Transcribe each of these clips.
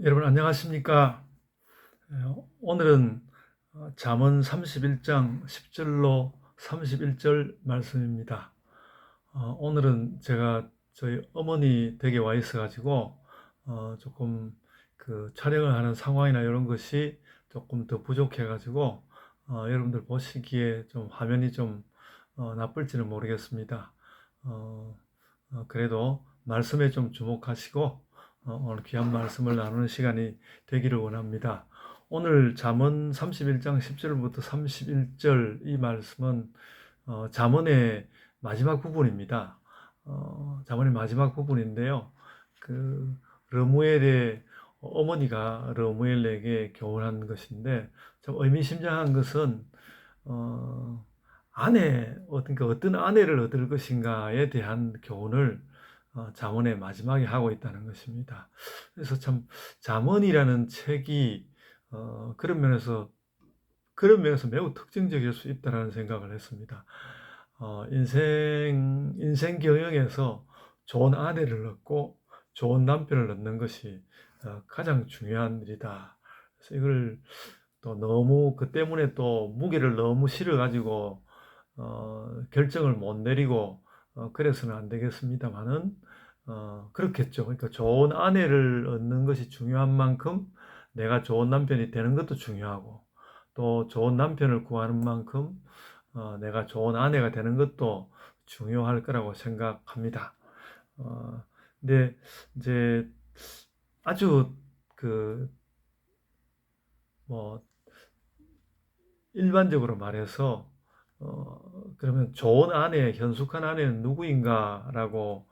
여러분 안녕하십니까? 오늘은 잠언 31장 10절로 31절 말씀입니다. 오늘은 제가 저희 어머니 댁에 와 있어 가지고 조금 그 촬영을 하는 상황이나 이런 것이 조금 더 부족해 가지고 여러분들 보시기에 좀 화면이 좀 나쁠지는 모르겠습니다. 어, 그래도 말씀에 좀 주목하시고 오늘 귀한 말씀을 나누는 시간이 되기를 원합니다. 오늘 잠언 31장 10절부터 31절 이 말씀은 잠언의 마지막 부분입니다. 잠언의 마지막 부분인데요. 그 러무엘의 어머니가 러무엘에게 교훈한 것인데 좀 의미심장한 것은 어, 어떤 아내를 얻을 것인가에 대한 교훈을 잠언의 마지막에 하고 있다는 것입니다. 그래서 참 잠언이라는 책이 그런 면에서 매우 특징적일 수 있다는 생각을 했습니다. 인생 경영에서 좋은 아내를 얻고 좋은 남편을 얻는 것이 가장 중요한 일이다. 그래서 이걸 또 너무 그 때문에 또 무게를 너무 실어가지고 결정을 못 내리고 그래서는 안 되겠습니다만은 그렇겠죠. 그러니까 좋은 아내를 얻는 것이 중요한 만큼 내가 좋은 남편이 되는 것도 중요하고 또 좋은 남편을 구하는 만큼 내가 좋은 아내가 되는 것도 중요할 거라고 생각합니다. 어, 근데 이제 아주 그 뭐 일반적으로 말해서 그러면 좋은 아내, 현숙한 아내는 누구인가라고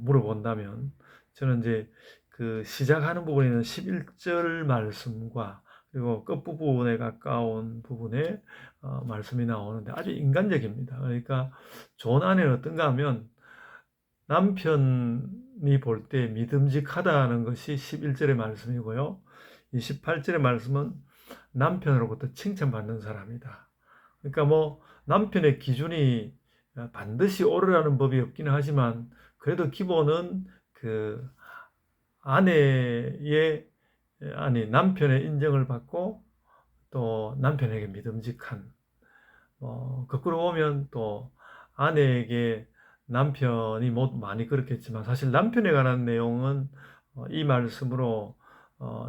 물어본다면 저는 이제 그 시작하는 부분에는 11절 말씀과 그리고 끝부분에 가까운 부분에 말씀이 나오는데 아주 인간적입니다. 그러니까 좋은 아내는 어떤가 하면 남편이 볼 때 믿음직하다는 것이 11절의 말씀이고요. 28절의 말씀은 남편으로부터 칭찬받는 사람이다. 그러니까 뭐 남편의 기준이 반드시 오르라는 법이 없기는 하지만 그래도 기본은 그 아내의 남편의 인정을 받고 또 남편에게 믿음직한 거꾸로 보면 또 아내에게 남편이 뭐 많이 그렇겠지만 사실 남편에 관한 내용은 이 말씀으로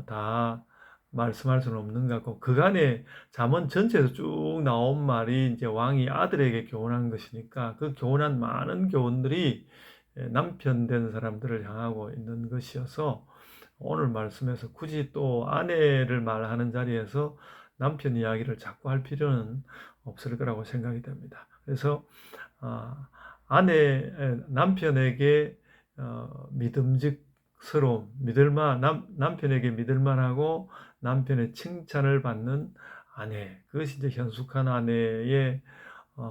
다 말씀할 수는 없는 것 같고 그간의 잠언 전체에서 쭉 나온 말이 이제 왕이 아들에게 교훈한 것이니까 그 교훈한 많은 교훈들이 남편 된 사람들을 향하고 있는 것이어서 오늘 말씀에서 굳이 또 아내를 말하는 자리에서 남편 이야기를 자꾸 할 필요는 없을 거라고 생각이 됩니다. 그래서 아, 남편에게 믿음직스러움, 남편에게 믿을만하고 남편의 칭찬을 받는 아내, 그것이 이제 현숙한 아내의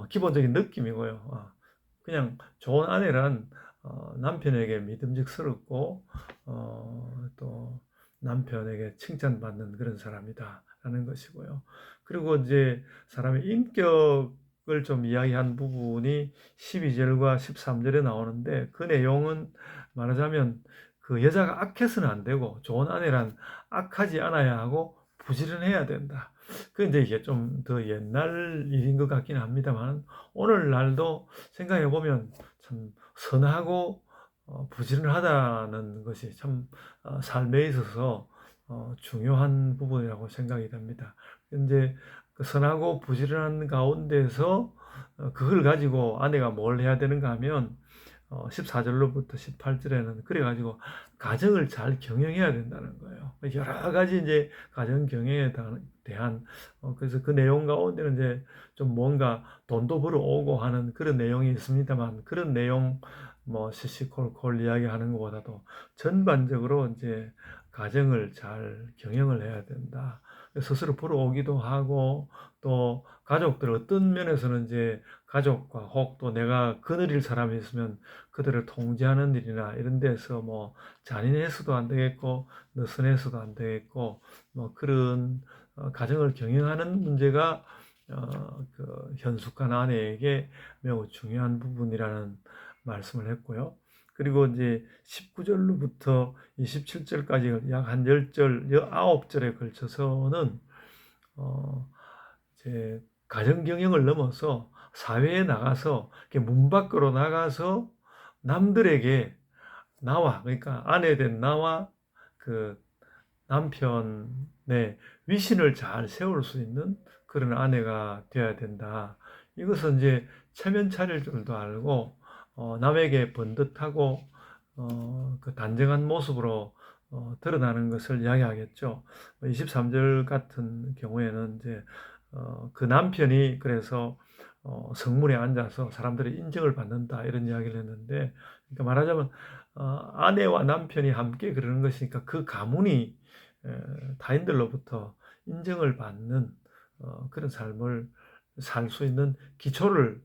기본적인 느낌이고요. 그냥 좋은 아내란 남편에게 믿음직스럽고 또 남편에게 칭찬받는 그런 사람이다라는 것이고요. 그리고 이제 사람의 인격을 좀 이야기한 부분이 12절과 13절에 나오는데 그 내용은 말하자면 그 여자가 악해서는 안 되고 좋은 아내란 악하지 않아야 하고 부지런해야 된다. 그 이제 이게 좀 더 옛날 일인 것 같긴 합니다만 오늘날도 생각해 보면 참 선하고 부지런하다는 것이 참 삶에 있어서 중요한 부분이라고 생각이 됩니다. 이제 그 선하고 부지런한 가운데서 그걸 가지고 아내가 뭘 해야 되는가 하면 14절로부터 18절에는 그래가지고 가정을 잘 경영해야 된다는 거예요. 여러 가지 이제 가정 경영에 대한 그래서 그 내용 가운데는 이제 좀 뭔가 돈도 벌어오고 하는 그런 내용이 있습니다만 그런 내용 뭐 시시콜콜 이야기하는 것보다도 전반적으로 이제 가정을 잘 경영을 해야 된다. 스스로 벌어오기도 하고 또 가족들 어떤 면에서는 이제 가족과 혹 또 내가 거느릴 사람이 있으면 그들을 통제하는 일이나 이런 데서 뭐 잔인해서도 안 되겠고 느슨해서도 안 되겠고 뭐 그런 가정을 경영하는 문제가 그 현숙한 아내에게 매우 중요한 부분이라는 말씀을 했고요. 그리고 이제 19절로부터 27절까지 약 한 10절, 9절에 걸쳐서는 이제 가정 경영을 넘어서 사회에 나가서 이렇게 문 밖으로 나가서 남들에게 나와, 그러니까 아내 된 나와 그 남편의 위신을 잘 세울 수 있는 그런 아내가 되어야 된다. 이것은 이제 체면 차릴 줄도 알고 남에게 번듯하고 그 단정한 모습으로 드러나는 것을 이야기하겠죠. 23절 같은 경우에는 이제 그 남편이 그래서 성문에 앉아서 사람들의 인정을 받는다 이런 이야기를 했는데, 그러니까 말하자면 아내와 남편이 함께 그러는 것이니까 그 가문이 타인들로부터 인정을 받는 그런 삶을 살 수 있는 기초를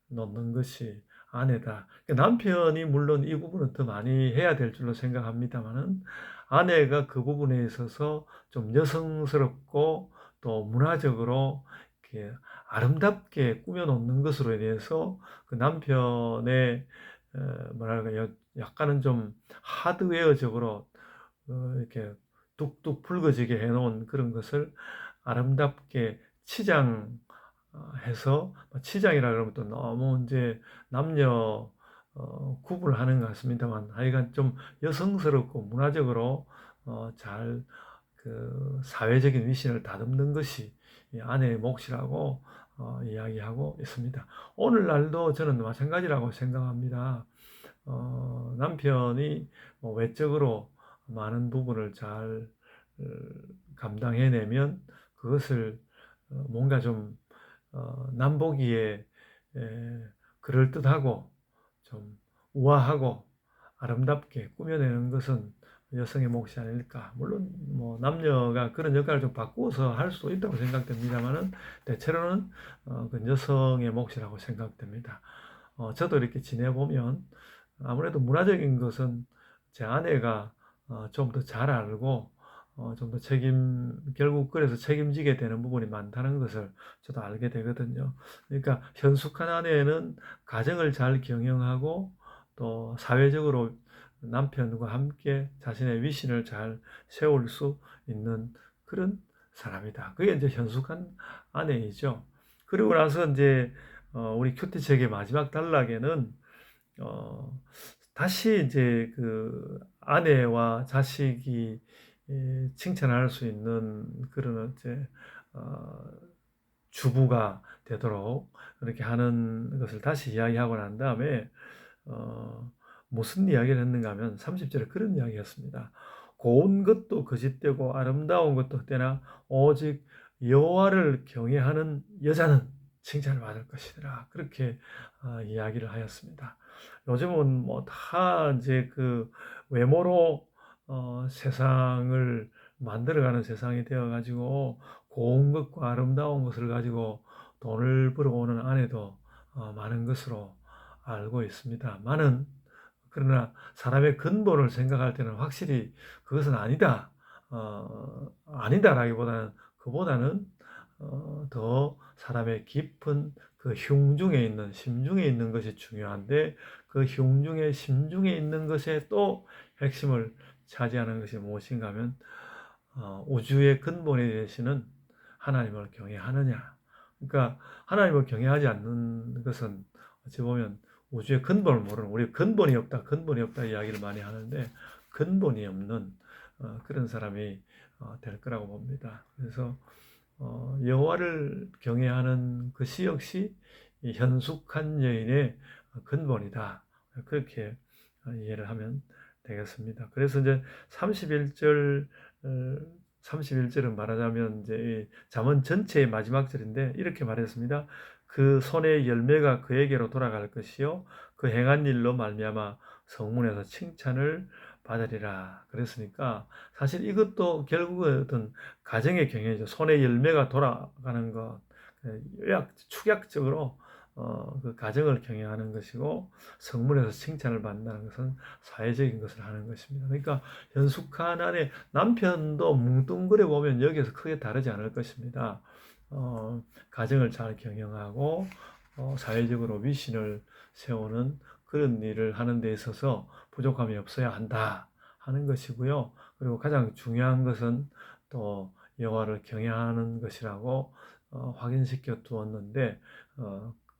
놓는 것이 아내다. 그러니까 남편이 물론 이 부분은 더 많이 해야 될 줄로 생각합니다만은, 아내가 그 부분에 있어서 좀 여성스럽고 또 문화적으로 이렇게 아름답게 꾸며놓는 것으로 인해서 그 남편의 뭐랄까 약간은 좀 하드웨어적으로 이렇게 뚝뚝 붉어지게 해놓은 그런 것을 아름답게 치장해서, 치장이라 그러면 또 너무 이제 남녀 구분하는 것 같습니다만, 하여간 좀 여성스럽고 문화적으로 잘 그 사회적인 위신을 다듬는 것이 이 아내의 몫이라고 이야기하고 있습니다. 오늘날도 저는 마찬가지라고 생각합니다. 남편이 뭐 외적으로 많은 부분을 잘 어, 감당해내면 그것을 뭔가 좀 남보기에 그럴듯하고 좀 우아하고 아름답게 꾸며내는 것은 여성의 몫이 아닐까. 물론 뭐 남녀가 그런 역할을 좀 바꾸어서 할 수도 있다고 생각됩니다만은, 대체로는 그 여성의 몫이라고 생각됩니다. 저도 이렇게 지내보면 아무래도 문화적인 것은 제 아내가 좀 더 잘 알고 좀 더 결국 그래서 책임지게 되는 부분이 많다는 것을 저도 알게 되거든요. 그러니까 현숙한 아내는 가정을 잘 경영하고 또 사회적으로 남편과 함께 자신의 위신을 잘 세울 수 있는 그런 사람이다. 그게 이제 현숙한 아내이죠. 그리고 나서 이제 우리 큐티 책의 마지막 단락에는 어, 다시 이제 그 아내와 자식이 칭찬할 수 있는 그런 이제 어, 주부가 되도록 그렇게 하는 것을 다시 이야기하고 난 다음에 어, 무슨 이야기를 했는가 하면 30절에 그런 이야기였습니다. 고운 것도 거짓되고 아름다운 것도 헛되나 오직 여호와를 경외하는 여자는 칭찬을 받을 것이더라. 그렇게 이야기를 하였습니다. 요즘은 뭐 다 이제 그 외모로 세상을 만들어가는 세상이 되어가지고 고운 것과 아름다운 것을 가지고 돈을 벌어오는 아내도 많은 것으로 알고 있습니다. 그러나 사람의 근본을 생각할 때는 확실히 그것은 아니다. 아니다라기보다는 그보다는 더 사람의 깊은 그 흉중에 있는 심중에 있는 것이 중요한데, 그 흉중에 심중에 있는 것에 또 핵심을 차지하는 것이 무엇인가 하면 우주의 근본에 대해서는 하나님을 경외하느냐. 그러니까 하나님을 경외하지 않는 것은 어찌 보면 우주의 근본을 모르는, 우리 근본이 없다, 근본이 없다 이야기를 많이 하는데 근본이 없는 그런 사람이 될 거라고 봅니다. 그래서 여호와를 경외하는 것이 역시 이 현숙한 여인의 근본이다. 그렇게 이해를 하면 되겠습니다. 그래서 이제 31절, 31절은 말하자면 이제 잠언 전체의 마지막 절인데 이렇게 말했습니다. 그 손의 열매가 그에게로 돌아갈 것이요 그 행한 일로 말미암아 성문에서 칭찬을 받으리라. 그랬으니까 사실 이것도 결국은 어떤 가정의 경영이죠. 손의 열매가 돌아가는 것, 축약적으로 그 가정을 경영하는 것이고, 성문에서 칭찬을 받는다는 것은 사회적인 것을 하는 것입니다. 그러니까 현숙한 아내, 남편도 뭉뚱그려 보면 여기에서 크게 다르지 않을 것입니다. 가정을 잘 경영하고 사회적으로 위신을 세우는 그런 일을 하는 데 있어서 부족함이 없어야 한다 하는 것이고요. 그리고 가장 중요한 것은 또 여호와를 경외하는 것이라고 확인시켜 두었는데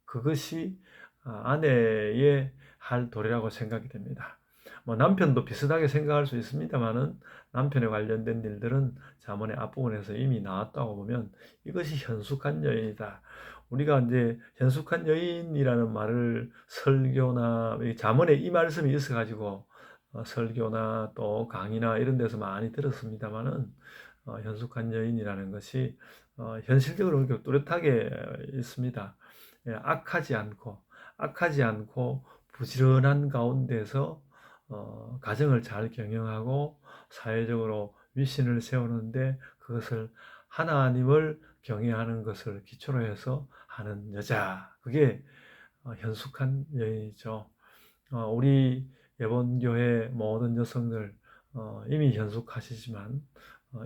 그것이 아내의 할 도리라고 생각이 됩니다. 뭐 남편도 비슷하게 생각할 수 있습니다만은 남편에 관련된 일들은 잠언의 앞부분에서 이미 나왔다고 보면 이것이 현숙한 여인이다. 우리가 이제 현숙한 여인이라는 말을 설교나 잠언에 이 말씀이 있어가지고 설교나 또 강의나 이런 데서 많이 들었습니다만은 현숙한 여인이라는 것이 현실적으로 그렇게 뚜렷하게 있습니다. 예, 악하지 않고 부지런한 가운데서 가정을 잘 경영하고 사회적으로 위신을 세우는데 그것을 하나님을 경외하는 것을 기초로 해서 하는 여자. 그게 현숙한 여인이죠. 우리 예본교회 모든 여성들 이미 현숙하시지만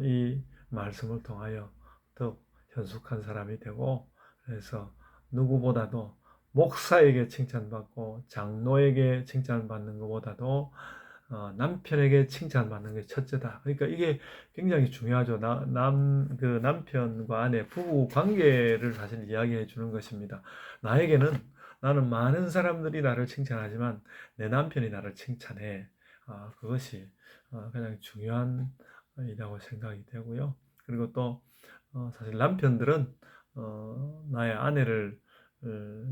이 말씀을 통하여 더 현숙한 사람이 되고 그래서 누구보다도 목사에게 칭찬받고 장로에게 칭찬받는 것보다도 남편에게 칭찬받는 게 첫째다. 그러니까 이게 굉장히 중요하죠. 그 남편과 아내 부부 관계를 사실 이야기해 주는 것입니다. 나는 많은 사람들이 나를 칭찬하지만 내 남편이 나를 칭찬해. 그것이 가장 중요한 이라고 생각이 되고요. 그리고 또 사실 남편들은 나의 아내를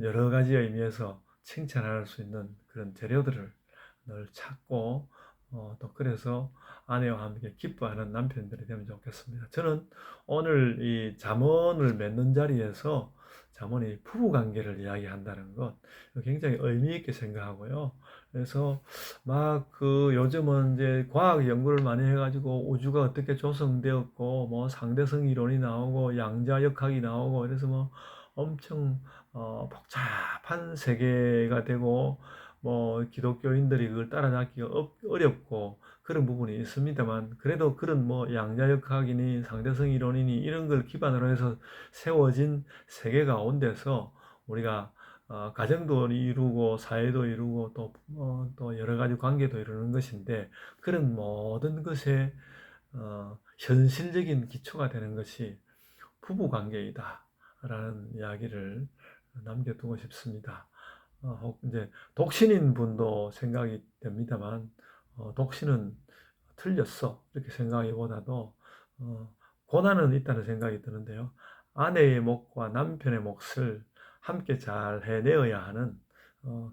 여러 가지 의미에서 칭찬할 수 있는 그런 재료들을 늘 찾고 또 그래서 아내와 함께 기뻐하는 남편들이 되면 좋겠습니다. 저는 오늘 이 잠언을 맺는 자리에서 잠언이 부부 관계를 이야기한다는 것 굉장히 의미 있게 생각하고요. 그래서 막 요즘은 이제 과학 연구를 많이 해가지고 우주가 어떻게 조성되었고 뭐 상대성 이론이 나오고 양자역학이 나오고 그래서 뭐 엄청 복잡한 세계가 되고 뭐 기독교인들이 그걸 따라잡기가 어렵고 그런 부분이 있습니다만 그래도 그런 뭐 양자역학이니 상대성 이론이니 이런 걸 기반으로 해서 세워진 세계 가운데서 우리가 가정도 이루고 사회도 이루고 또 여러 가지 관계도 이루는 것인데 그런 모든 것에 현실적인 기초가 되는 것이 부부 관계이다 라는 이야기를 남겨두고 싶습니다. 이제 독신인 분도 생각이 됩니다만 독신은 틀렸어 이렇게 생각하기보다도 고난은 있다는 생각이 드는데요. 아내의 몫과 남편의 몫을 함께 잘 해내어야 하는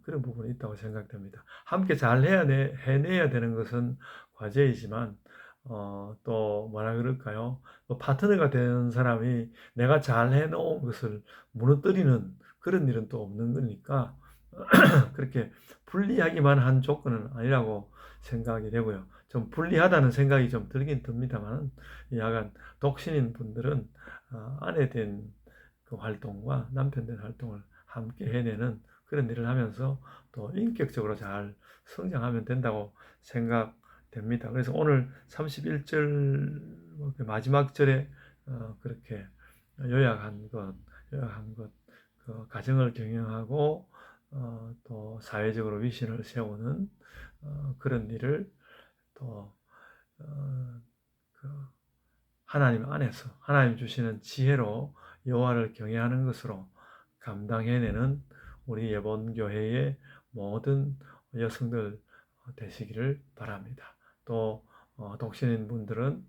그런 부분이 있다고 생각됩니다. 함께 잘 해내야 되는 것은 과제이지만 또 뭐라 그럴까요? 파트너가 되는 사람이 내가 잘 해놓은 것을 무너뜨리는 그런 일은 또 없는 거니까 그렇게 불리하기만 한 조건은 아니라고 생각이 되고요. 좀 불리하다는 생각이 좀 들긴 듭니다만 약간 독신인 분들은 아내 된 그 활동과 남편 된 활동을 함께 해내는 그런 일을 하면서 또 인격적으로 잘 성장하면 된다고 생각됩니다. 그래서 오늘 31절 마지막 절에 그렇게 요약한 것, 그 가정을 경영하고 또 사회적으로 위신을 세우는 그런 일을 또 그 하나님 안에서 하나님 주시는 지혜로 여호와를 경외하는 것으로 감당해내는 우리 예본교회의 모든 여성들 되시기를 바랍니다. 또 독신인 분들은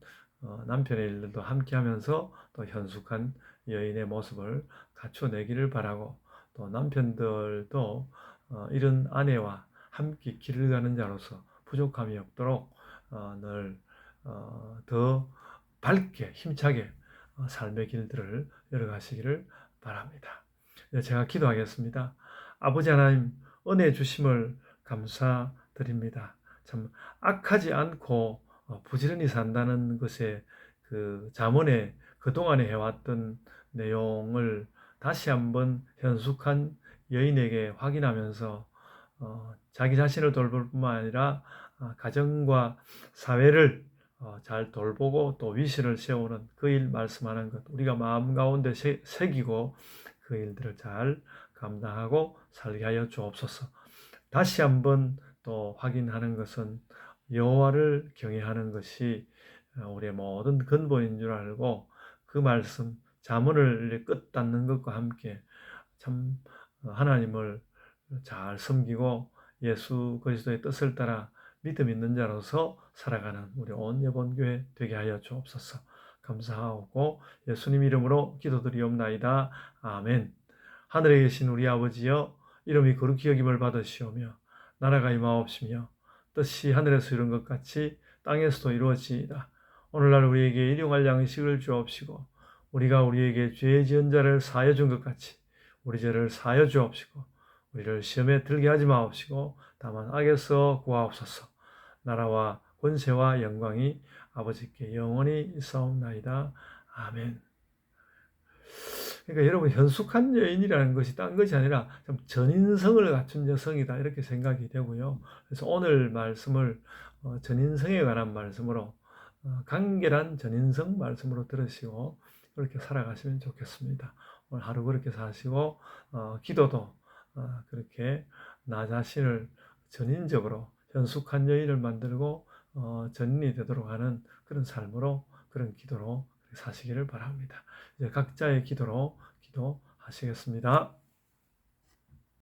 남편의 일들도 함께 하면서 또 현숙한 여인의 모습을 갖춰내기를 바라고 또 남편들도 이런 아내와 함께 길을 가는 자로서 부족함이 없도록 늘 더 밝게 힘차게 삶의 길들을 열어가시기를 바랍니다. 제가 기도하겠습니다. 아버지 하나님 은혜 주심을 감사드립니다. 참 악하지 않고 부지런히 산다는 것에 그 잠언에 그동안에 해왔던 내용을 다시 한번 현숙한 여인에게 확인하면서 자기 자신을 돌볼 뿐만 아니라 가정과 사회를 잘 돌보고 또 위신을 세우는 그 일 말씀하는 것 우리가 마음 가운데 새기고 그 일들을 잘 감당하고 살게 하여 주옵소서. 다시 한번 또 확인하는 것은 여호와를 경외하는 것이 우리의 모든 근본인 줄 알고 그 말씀 잠언을 끝 닫는 것과 함께 참 하나님을 잘 섬기고 예수 그리스도의 뜻을 따라 믿음 있는 자로서 살아가는 우리 온 여본교회 되게 하여 주옵소서. 감사하고 예수님 이름으로 기도드리옵나이다. 아멘. 하늘에 계신 우리 아버지여, 이름이 거룩히 여김을 받으시오며 나라가 임하옵시며 뜻이 하늘에서 이룬 것 같이 땅에서도 이루어지이다. 오늘날 우리에게 일용할 양식을 주옵시고 우리가 우리에게 죄 지은 자를 사하여 준 것 같이 우리 죄를 사하여 주옵시고 우리를 시험에 들게 하지 마옵시고 다만 악에서 구하옵소서. 나라와 권세와 영광이 아버지께 영원히 있사옵나이다. 아멘. 그러니까 여러분, 현숙한 여인이라는 것이 딴 것이 아니라 좀 전인성을 갖춘 여성이다, 이렇게 생각이 되고요. 그래서 오늘 말씀을 전인성에 관한 말씀으로, 간결한 전인성 말씀으로 들으시고 그렇게 살아가시면 좋겠습니다. 오늘 하루 그렇게 사시고 기도도 그렇게 나 자신을 전인적으로 현숙한 여인을 만들고 전인이 되도록 하는 그런 삶으로, 그런 기도로 사시기를 바랍니다. 이제 각자의 기도로 기도하시겠습니다.